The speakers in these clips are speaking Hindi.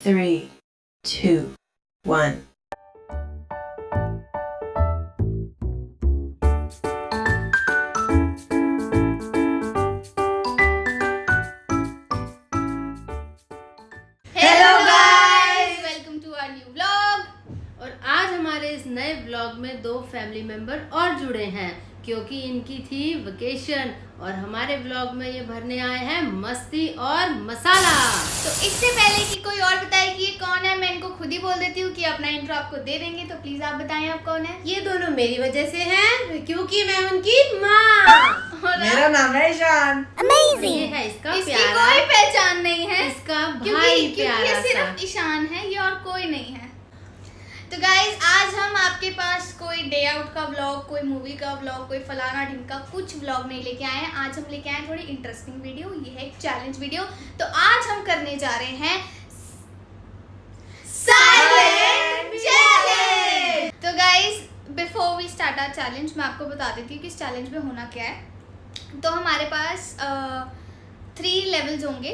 3, 2, 1. नए व्लॉग में 2 फैमिली मेंबर और जुड़े हैं क्योंकि इनकी थी वेकेशन और हमारे व्लॉग में ये भरने आए हैं मस्ती और मसाला। तो इससे पहले कि कोई और बताए कि ये कौन है, मैं इनको खुद ही बोल देती हूँ कि अपना इंट्रो आपको दे देंगे। तो प्लीज आप बताएं आप कौन है। ये दोनों मेरी वजह से हैं क्योंकि मैं उनकी माँ। मेरा नाम है ईशान। अमेजिंग। ये है इसका इसकी प्यारा, कोई पहचान नहीं है, इसका क्योंकि भाई क्योंकि प्यारा ये सिर्फ सा। ईशान है, ये और कोई नहीं है। तो गाइज आज हम आपके पास कोई डे आउट का व्लॉग, कोई मूवी का व्लॉग, कोई फलाना ढिमका कुछ व्लॉग नहीं लेके आए हैं। आज हम लेके आए हैं थोड़ी इंटरेस्टिंग वीडियो। ये है एक चैलेंज वीडियो। तो आज हम करने जा रहे हैं साइलेंट चैलेंज। तो guys before we start our challenge मैं आपको बता देती हूँ कि इस चैलेंज में होना क्या है। तो हमारे पास 3 लेवल्स होंगे,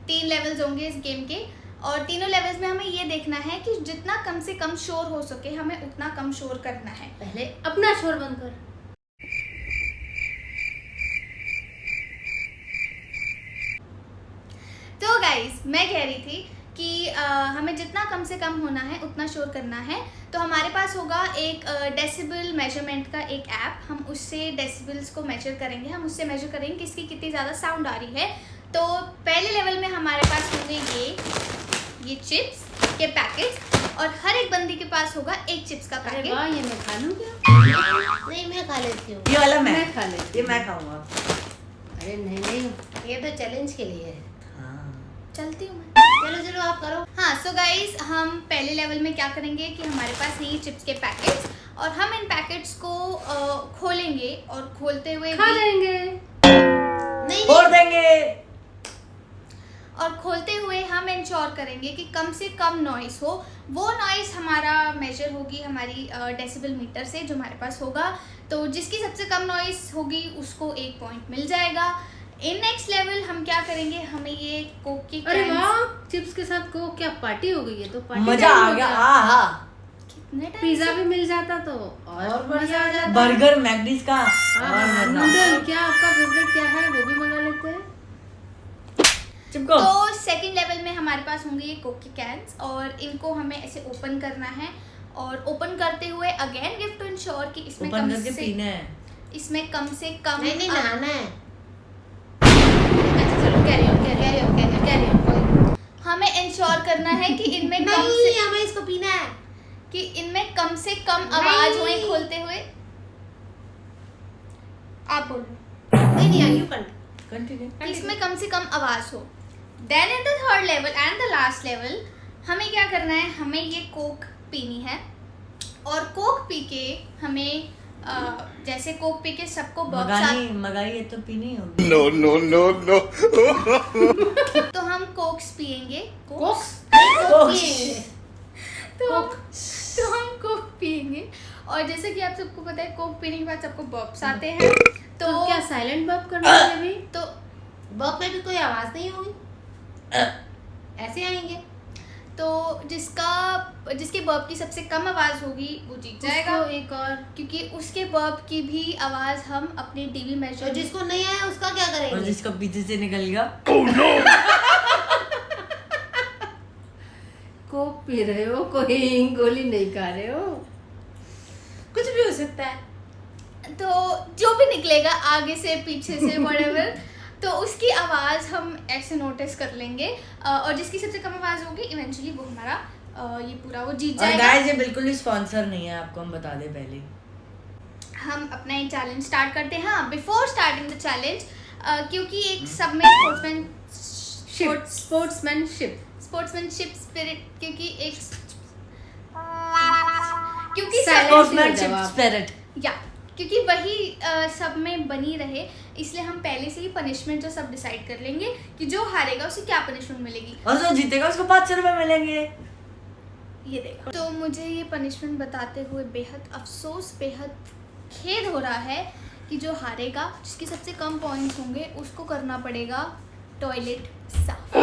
3 लेवल्स होंगे इस गेम के। और तीनों लेवल्स में हमें ये देखना है कि जितना कम से कम शोर हो सके हमें उतना कम शोर करना है। पहले अपना शोर बंद कर। तो गाइस मैं कह रही थी कि हमें जितना कम से कम होना है उतना शोर करना है। तो हमारे पास होगा एक डेसिबल मेजरमेंट का एक ऐप। हम उससे डेसिबल्स को मेजर करेंगे, हम उससे मेजर करेंगे कि इसकी कितनी ज़्यादा साउंड आ रही है। तो पहले लेवल में हमारे पास होंगे ये चिप्स के पैकेट्स और हर एक बंदी के पास होगा एक चिप्स का पैकेट। अरे वाह, ये मैं खा लूं क्या? नहीं मैं खा लेती हूँ। ये वाला मैं खा लेती ये मैं खाऊंगा। अरे नहीं, ये तो चैलेंज के लिए है। हाँ। चलती हूँ मैं। चलो आप करो। हाँ सो गाइज हम पहले लेवल में क्या करेंगे कि हमारे पास नहीं चिप्स के पैकेट्स और हम इन पैकेट्स को खोलेंगे और खोलते हुए खा जाएंगे। नहीं फोड़ देंगे। और खोलते हुए हम इंश्योर करेंगे कि कम से कम नॉइस हो। वो नॉइस हमारा मेजर होगी हमारी डेसिबल मीटर से जो हमारे पास होगा। तो जिसकी सबसे कम नॉइस होगी उसको 1 पॉइंट मिल जाएगा। इन नेक्स्ट लेवल हम क्या करेंगे, हमें ये कोक की अरे वाह, चिप्स के साथ कोक, क्या पार्टी हो गई है। तो पार्टी मजा आ गया। आहा, कितने टाइम पिज्जा भी मिल जाता तो और बढ़िया आ जाता। बर्गर मैकडीज का और मजा। नूडल, क्या आपका फेवरेट क्या है वो भी मंगा लेते हैं। चिपको। तो सेकंड लेवल में हमारे पास होंगे ये कोक के कैन्स और इनको हमें ऐसे ओपन करना है। और ओपन करते हुए अगेन गिव टू इंश्योर कि इसमें ओपन कम करके से पीना है। इसमें कम से कम नहीं नहाना है। अच्छा चलो कैरी ऑन। हमें इंश्योर करना है कि इनमें कम से हमें इसको पीना है कि इनमें कम से कम आवाज होए खोलते हुए। आप बोलो। नहीं यू कंटिन्यू। इसमें कम से कम आवाज हो। Then in the third level and the last level हमें क्या करना है, हमें ये कोक पीनी है और कोक पी के हमें जैसे कोक पी के सबको मगाई है तो पीनी होगी। No. तो हम कोक्स पिएंगे। कोक्स तो हम कोक पिएंगे और जैसे कि आप सबको पता है कोक पीने के बाद सबको बर्प्स आते हैं। तो क्या साइलेंट बर्प करना है भी? तो बर्प में भी कोई आवाज नहीं होगी, ऐसे आएंगे। तो जिसके बर्प की सबसे कम आवाज होगी वो जीत जाएगा। एक और, क्योंकि उसके बर्प की भी आवाज हम अपने टीवी मेजर। और जिसको नहीं आया उसका क्या करेंगे? और जिसका पीछे से निकल गया। कोक पी रहे हो, कोई गोली नहीं खा रहे हो, कुछ भी हो सकता है। तो जो भी निकलेगा आगे से पीछे से व्हाटएवर तो उसकी आवाज हम ऐसे नोटिस कर लेंगे और जिसकी सबसे कम आवाज होगी इवेंचुअली वो हमारा ये पूरा वो जीत और जाएगा। गाइस ये बिल्कुल ही स्पॉन्सर नहीं है, आपको हम बता दें पहले। हम अपना ये चैलेंज स्टार्ट करते हैं। हाँ बिफोर स्टार्टिंग द चैलेंज क्योंकि एक सब में स्पोर्ट्समैनशिप स्पिरिट क्योंकि वही सब में बनी रहे, इसलिए हम पहले से ही पनिशमेंट जो सब डिसाइड कर लेंगे कि जो हारेगा उसे क्या पनिशमेंट मिलेगी और जो जीतेगा उसको 500 रुपए मिलेंगे। ये देखो। तो मुझे ये पनिशमेंट बताते हुए बेहद अफसोस, बेहद खेद हो रहा है कि जो हारेगा, जिसके सबसे कम पॉइंट्स होंगे, उसको करना पड़ेगा टॉयलेट साफ।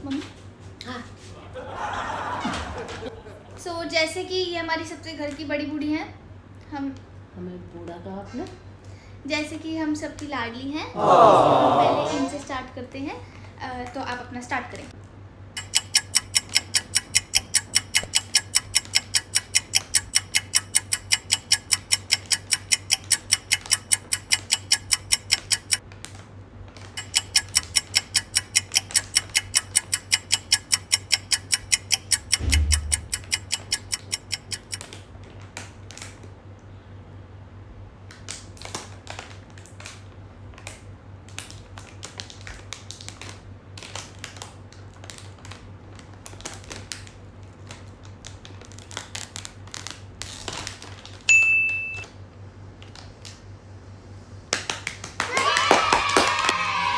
मम्मी हाँ सो जैसे कि ये हमारी सबसे घर की बड़ी बूढ़ी हैं, हम हमें बूढ़ा कहा आपने। जैसे कि हम सबकी लाडली हैं, हम पहले इनसे स्टार्ट करते हैं। तो आप अपना स्टार्ट करें।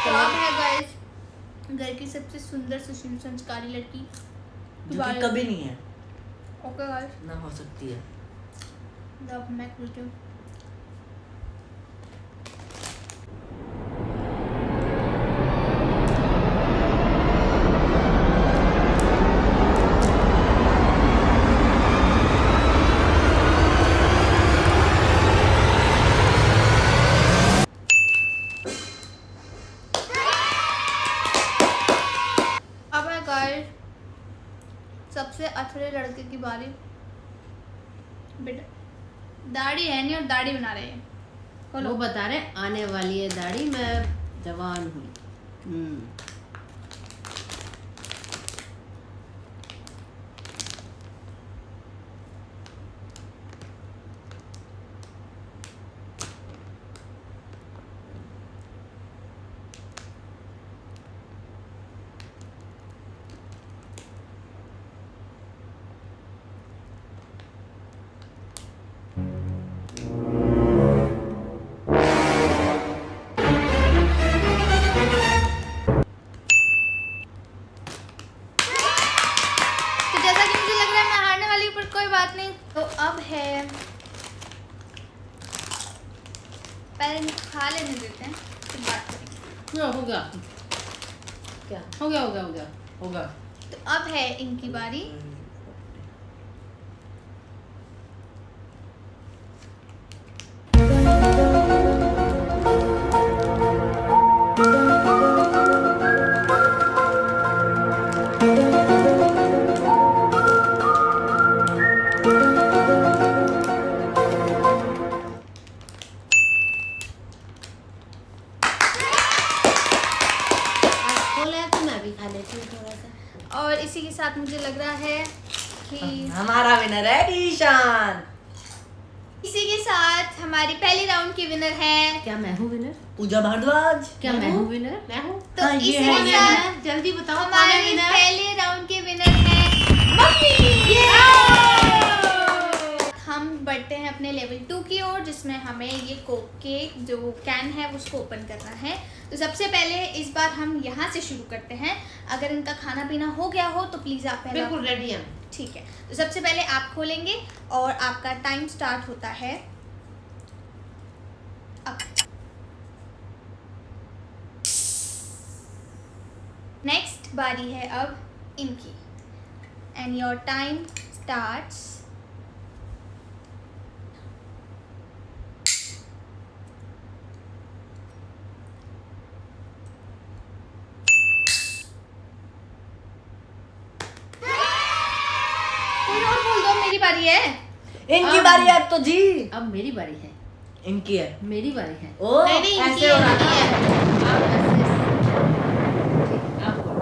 तो अब है गाइस घर की सबसे सुंदर सुशील संस्कारी लड़की जो कि कभी नहीं है, ओके गाइस, ना हो सकती है। अब मैं खुलती हूँ। अब है गाइस सबसे अथरे लड़के की बारी। बेटा दाढ़ी है नहीं और दाढ़ी बना रहे हैं। खोलो। वो बता रहे आने वाली है दाढ़ी, मैं जवान हूँ। तो जैसा कि मुझे लग रहा है मैं हारने वाली हूँ, पर कोई बात नहीं। तो अब है, पहले इनको खा लेने देते हैं फिर बात करेंगे। हो गया क्या? हो गया हो गया हो गया होगा। तो अब है इनकी बारी। आज खोला है तो मैं भी खा लेती हूँ थोड़ा सा। और इसी के साथ मुझे लग रहा है कि हमारा विनर है ईशान। इसी के साथ हमारी पहली राउंड की विनर है। क्या मैं हूँ विनर? पूजा भारद्वाज। क्या मैं हूँ विनर? मैं हूँ। तो हाँ, ये इसी है, के ये साथ जल्दी बताओ कौन है हमारे विनर? पहले राउंड के विनर है मम्मी। हम बढ़ते हैं अपने लेवल 2 की ओर, जिसमें हमें ये कोक के जो कैन है उसको ओपन करना है। तो सबसे पहले इस बार हम यहाँ से शुरू करते हैं। अगर इनका खाना पीना हो गया हो तो प्लीज़ आप पहले। बिल्कुल रेडी है। ठीक है, तो सबसे पहले आप खोलेंगे और आपका टाइम स्टार्ट होता है अब। नेक्स्ट बारी है अब इनकी, एंड योर टाइम स्टार्ट्स मेरी बारी है। इनकी बारी है अब तो जी। अब मेरी बारी है। इनकी है। मेरी बारी है। ओ नहीं, ऐसे हो रहा था।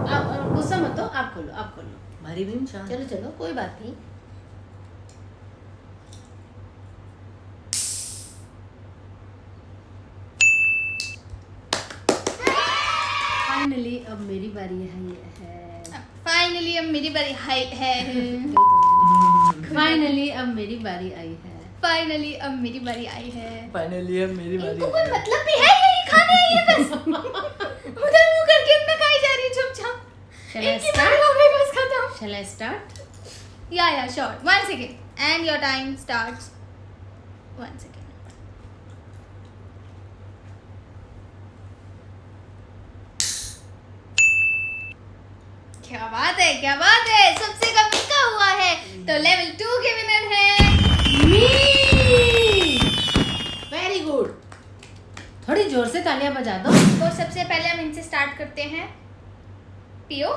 आप गुस्सा मत हो, आप खोलो आप खोलो। हमारी भी इंसान। चलो चलो कोई बात नहीं। फाइनली अब मेरी बारी है। फाइनली अब मेरी बारी है। फाइनली अब मेरी बारी आई है। फाइनली अब मेरी बारी आई है। फाइनली अब मेरी बारी इनको कोई मतलब भी है, यही खाने आई है बस। उधर मुंह करके अंदर खाई जा रही है चुपचाप। Shall I इनकी start? बारी हो गई बस खत्म। Shall I start? Yeah, sure. 1 second. And your time starts 1 second. क्या बात है, क्या बात है, सबसे कम इनका हुआ है। तो लेवल 2 के विनर है मी। Very good. थोड़ी जोर से तालियां बजा दो। तो सबसे पहले हम इनसे स्टार्ट करते हैं। पियो।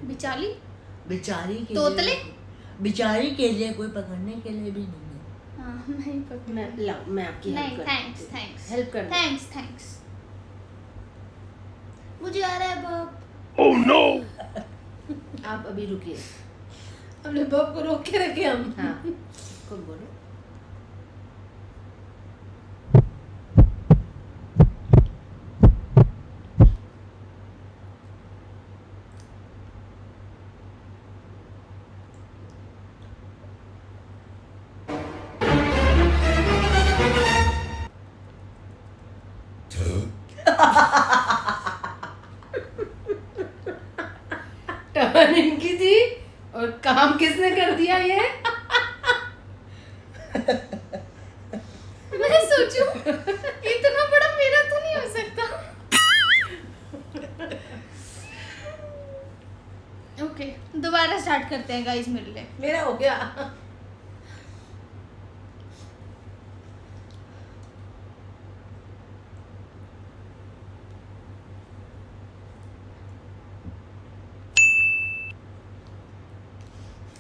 बिचाली बेचारी के तोतले? लिए, बेचारी के लिए कोई पकड़ने के लिए भी नहीं है। हाँ, नहीं पकड़। मैं आपकी नहीं, थैंक्स हेल्प कर दूं। थैंक्स मुझे आ रहा है बब। Oh no! आप अभी रुकिए। हमने बब को रोक के रखे हम। हाँ खुद बोलो। टर्न इनकी थी और काम किसने कर दिया ये? मैं सोचूं इतना बड़ा मेरा तो नहीं हो सकता। ओके, दोबारा स्टार्ट करते हैं गाइस मेरे लिए। मेरा हो गया।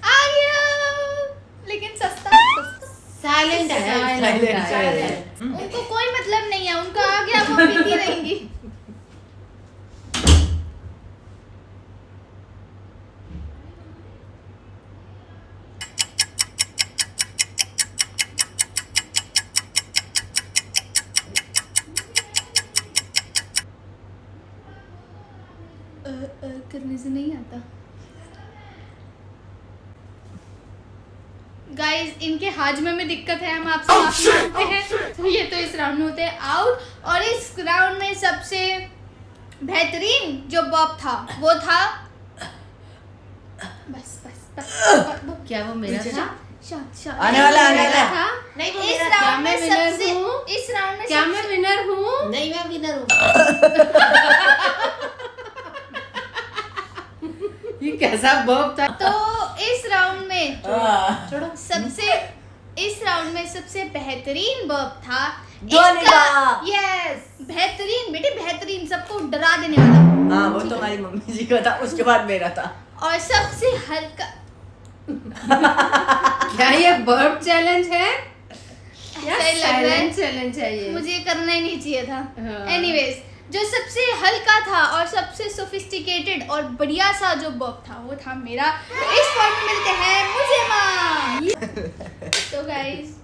आ गया, लेकिन सस्ता। Silent Silent. उनको कोई मतलब नहीं है, उनका आ गया वो पीती रहेंगी। करने से नहीं आता। गाइस इनके हाजमे में दिक्कत है, हम आपसे माफी मांगते हैं। तो ये तो इस राउंड में होते हैं आउट। और इस राउंड में सबसे बेहतरीन जो बॉब था वो था बस क्या वो मेरा था? आने वाला था? नहीं वो इस मेरा क्या राउंड मैं में winner सबसे हूँ? इस राउंड में क्या मैं विनर हूँ? नहीं मैं विनर हूँ। ये कैसा बॉब था? तो इस राउंड में छोड़ो। इस राउंड में सबसे बेहतरीन बॉब था जोनिका। यस, बेहतरीन बेटे, बेहतरीन, सबको डरा देने वाला। हाँ वो तो हमारी मम्मी जी का था, उसके बाद मेरा था। और सबसे हल्का। क्या ये बर्ब चैलेंज है? या ऐसा ही लग रहा है। साइलेंट चैलेंज है ये? मुझे करना ही नहीं चाहिए था। हाँ। एनीवेज, जो सबसे हल्का था और सबसे सोफिस्टिकेटेड और बढ़िया सा जो बॉब था वो था मेरा। तो इस पॉइंट में मिलते हैं मुझे माँ। तो गाइस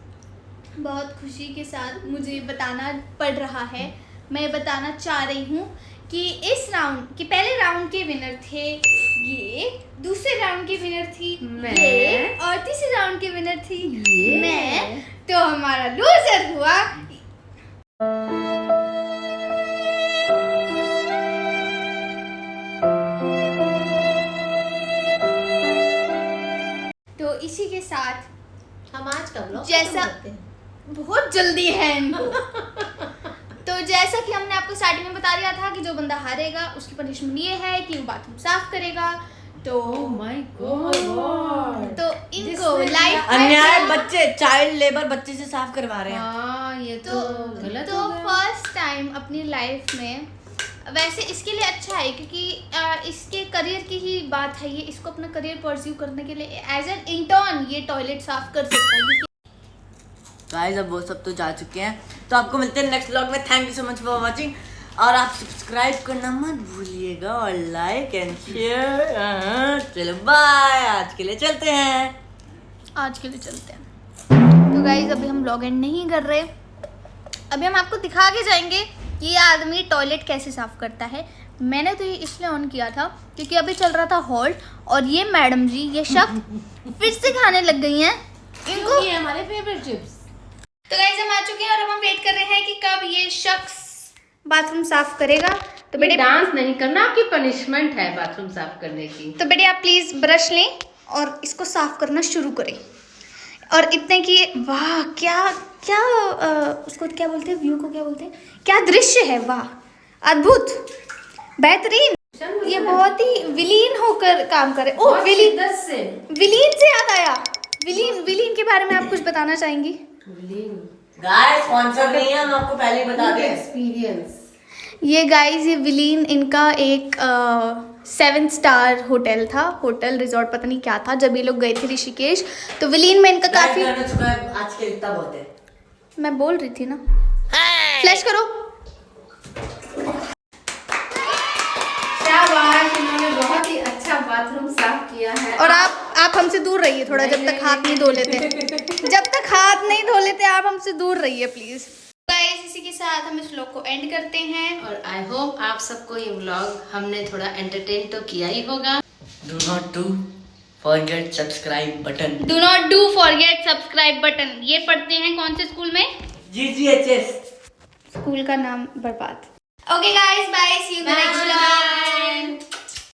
बहुत खुशी के साथ मुझे बताना पड़ रहा है, मैं बताना चाह रही हूँ कि इस राउंड के पहले राउंड के विनर थे ये, दूसरे राउंड की विनर थी मैं, ये, और तीसरे राउंड की विनर थी ये। मैं। तो हमारा लूजर हुआ तो इसी के साथ हम आज का ब्लॉग जैसा बहुत जल्दी है इनको। तो जैसा कि हमने आपको स्टार्टिंग में बता दिया था कि जो बंदा हारेगा उसकी पनिशमेंट ये है कि वो बाथरूम साफ करेगा। तो Oh my God. तो इनको लाइफ अन्याय, बच्चे चाइल्ड लेबर बच्चे से साफ करवा रहे हैं। हाँ ये तो गलत तो हो गया। फर्स्ट टाइम अपनी लाइफ में, वैसे इसके लिए अच्छा है क्योंकि इसके करियर की ही बात है, ये इसको अपना करियर परस्यू करने के लिए एज एन इंटर्न ये टॉयलेट साफ कर सकता है। गाइस अब वो सब तो जा चुके हैं, तो आपको मिलते हैं नेक्स्ट व्लॉग में। Thank you so much for watching, और आप सब्सक्राइब करना मत भूलिएगा और लाइक एंड शेयर। चलो बाय, आज के लिए चलते हैं। आज के लिए चलते हैं। तो गाइज अभी हम व्लॉग एंड नहीं कर रहे, अभी हम आपको दिखा के जाएंगे कि ये आदमी टॉयलेट कैसे साफ करता है। मैंने तो ये इसलिए ऑन किया था क्योंकि अभी चल रहा था हॉल्ट, और ये मैडम जी ये शक फिर से खाने लग गई हैं इनको। ये हमारे फेवरेट चिप्स। तो गाइज हम चुके हैं और अब हम वेट कर रहे हैं कि कब ये शख्स बाथरूम साफ करेगा। तो ये बेटे डांस नहीं करना, आपकी पनिशमेंट है बाथरूम साफ करने की। तो बेटे आप प्लीज ब्रश लें और इसको साफ करना शुरू करें। और इतने की वाह क्या क्या उसको क्या बोलते हैं, व्यू को क्या बोलते हैं, क्या दृश्य है, वाह अद्भुत बेहतरीन। ये बहुत ही विलीन होकर काम करे। ओ विलीन से याद आया, विलीन के बारे में आप कुछ बताना चाहेंगी? गाइस स्पॉन्सर नहीं है, हम आपको पहले ही बता दें। एक्सपीरियंस ये गाइस ये विलीन इनका एक 7 स्टार होटल था, होटल रिजॉर्ट पता नहीं क्या था, जब ये लोग गए थे ऋषिकेश। तो विलीन में इनका काफी आज के इतना बहुत है। मैं बोल रही थी ना, फ्लैश करो। शाबाश, इन्होंने बहुत ही अच्छा बाथरूम साफ किया है। और आप हमसे दूर रहिए थोड़ा, जब तक हाथ नहीं धो लेते जब तक हाथ नहीं धो लेते आप हमसे दूर रहिए प्लीज। गाइस इसी के साथ हम इस व्लॉग को एंड करते हैं और आई होप आप सबको ये व्लॉग हमने थोड़ा एंटरटेन तो किया ही होगा। Do not to forget subscribe button. Do not do forget subscribe button. ये पढ़ते हैं कौन से स्कूल में? GGHS स्कूल का नाम बर्बाद। Okay guys bye, see you next vlog.